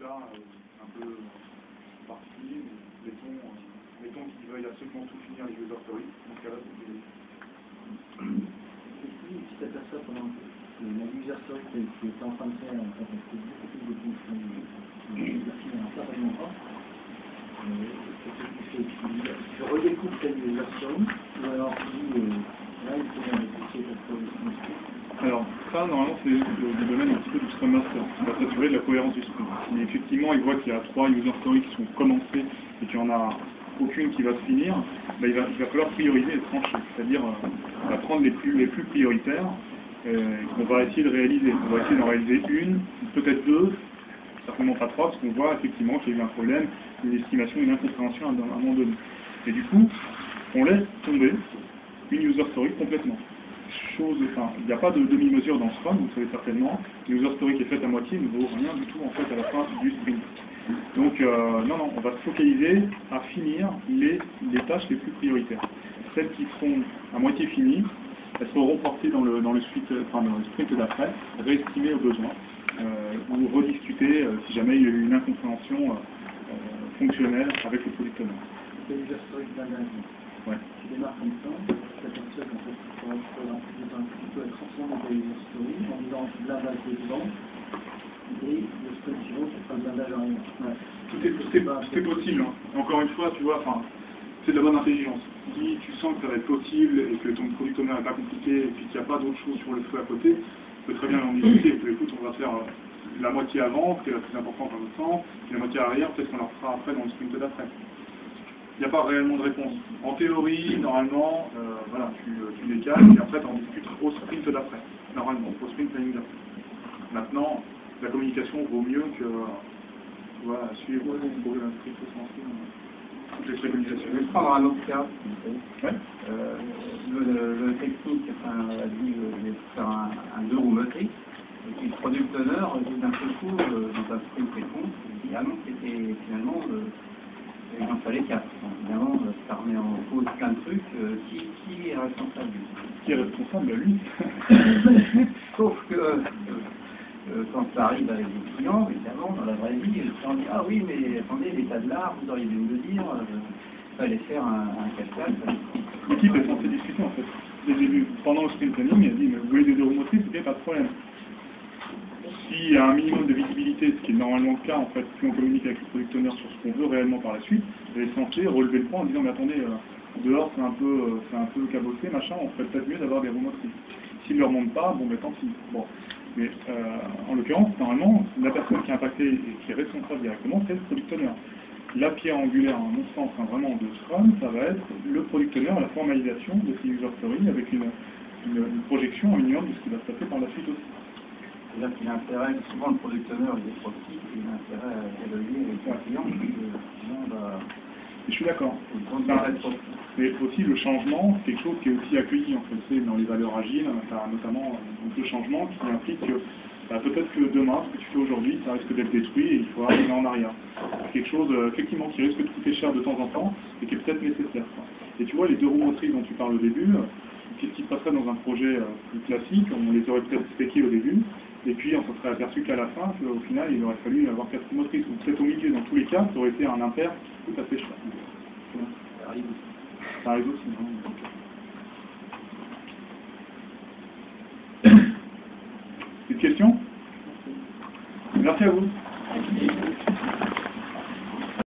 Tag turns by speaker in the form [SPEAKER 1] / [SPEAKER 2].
[SPEAKER 1] truc-là, un peu particulier, mais mettons qu'ils veuillent absolument tout finir les user stories. Dans ce cas-là, c'est
[SPEAKER 2] tu t'aperçois pendant que la user story que tu es en train de faire, en fait, c'est beaucoup plus de fonctions certainement pas. Tu redécoupes ta user story, ou alors tu dis, là, il faut modifier ta story.
[SPEAKER 1] Alors, ça, normalement, c'est le domaine un petit peu du Scrum Master, qui va s'assurer de la cohérence du sprint. Si effectivement, il voit qu'il y a 3 user stories qui sont commencées et qu'il n'y en a aucune qui va se finir, bah, il va falloir prioriser et trancher. C'est-à-dire, on va prendre les plus prioritaires qu'on va essayer de réaliser. On va essayer d'en réaliser une, peut-être 2, certainement pas 3, parce qu'on voit effectivement qu'il y a eu un problème, une estimation, une incompréhension à un moment donné. Et du coup, on laisse tomber une user story complètement. Enfin, il n'y a pas de demi-mesure dans Scrum, vous le savez certainement. Une user story qui est faite à moitié ne vaut rien du tout en fait à la fin du sprint. Donc non, on va se focaliser à finir les tâches les plus prioritaires. Celles qui seront à moitié finies, elles seront portées dans le sprint d'après, réestimées aux besoins, ou rediscutées si jamais il y a eu une incompréhension fonctionnelle avec le product owner.
[SPEAKER 2] C'est une user story
[SPEAKER 1] Ouais.
[SPEAKER 2] Tu démarres comme ça, tu t'aperçois qu'en fait, tu peux un petit peu transformer ta user story en disant blindage devant, et le sprint suivant, tu feras le blindage arrière. Ouais.
[SPEAKER 1] Tout est possible. Hein. Encore une fois, tu vois, c'est de la bonne intelligence. Si tu sens que ça va être possible et que ton product owner n'est pas compliqué et puis qu'il n'y a pas d'autre chose sur le feu à côté, tu peux très bien en discuter. Écoute, on va faire la moitié avant, qui est la plus importante à notre sens, et la moitié arrière, peut-être qu'on la fera après dans le sprint d'après. Il n'y a pas réellement de réponse. En théorie, normalement, voilà, tu décales et après tu en discutes au sprint d'après. Normalement, au sprint planning d'après. Maintenant, la communication vaut mieux que suivre un sprint toutes les préconisations.
[SPEAKER 3] Je vais prendre un autre cas.
[SPEAKER 1] Ouais.
[SPEAKER 3] Le technique a dit je vais faire un 2 roues motrices. Et puis le product owner, d'un seul coup, dans un sprint quelconque, il dit ah non, c'était finalement. Il en fallait 4. Donc, évidemment, ça remet en cause plein de trucs. Qui est responsable?
[SPEAKER 1] Qui est responsable? Lui.
[SPEAKER 3] Sauf que quand ça arrive avec des clients, évidemment, dans la vraie vie, les clients disent ah oui, mais attendez, l'état de l'art, vous auriez dû me le dire, il fallait faire un cascade.
[SPEAKER 1] L'équipe est censée discuter en fait. Dès le début, pendant le sprint planning, elle dit mais vous voulez des 2 roues motrices, ok, pas de problème. S'il y a un minimum de visibilité, ce qui est normalement le cas, en fait, plus on communique avec le product owner sur ce qu'on veut réellement par la suite, elle est censée relever le point en disant mais attendez, dehors c'est un peu cabossé, machin, on ferait peut-être mieux d'avoir des roues motrices. S'ils ne leur montrent pas, bon ben tant pis. Bon. Mais en l'occurrence, normalement, la personne qui est impactée et qui est responsable directement, c'est le product owner. La pierre angulaire, à mon sens, vraiment de Scrum, ça va être le product owner, la formalisation de ces user stories avec une projection, un minimum de ce qui va se passer par la suite aussi.
[SPEAKER 3] C'est-à-dire qu'il a intérêt, souvent le product owner il est trop petit, il a intérêt à dialoguer avec le client, parce que sinon
[SPEAKER 1] je suis d'accord. Mais aussi le changement, c'est quelque chose qui est aussi accueilli en fait, c'est dans les valeurs agiles, notamment le changement qui implique que peut-être que demain, ce que tu fais aujourd'hui, ça risque d'être détruit et il faut revenir en arrière. C'est quelque chose effectivement qui risque de coûter cher de temps en temps et qui est peut-être nécessaire. Et tu vois, les 2 roues motrices dont tu parles au début, qu'est-ce qui se passerait dans un projet plus classique? On les aurait peut-être spéqués au début, et puis on se serait aperçu qu'à la fin, au final, il aurait fallu avoir 4 roues motrices, ou peut-être au milieu. Dans tous les cas, ça aurait été un impair tout à fait cher.
[SPEAKER 3] ça arrive.
[SPEAKER 1] Ça arrive aussi, non? Une question? Merci à vous.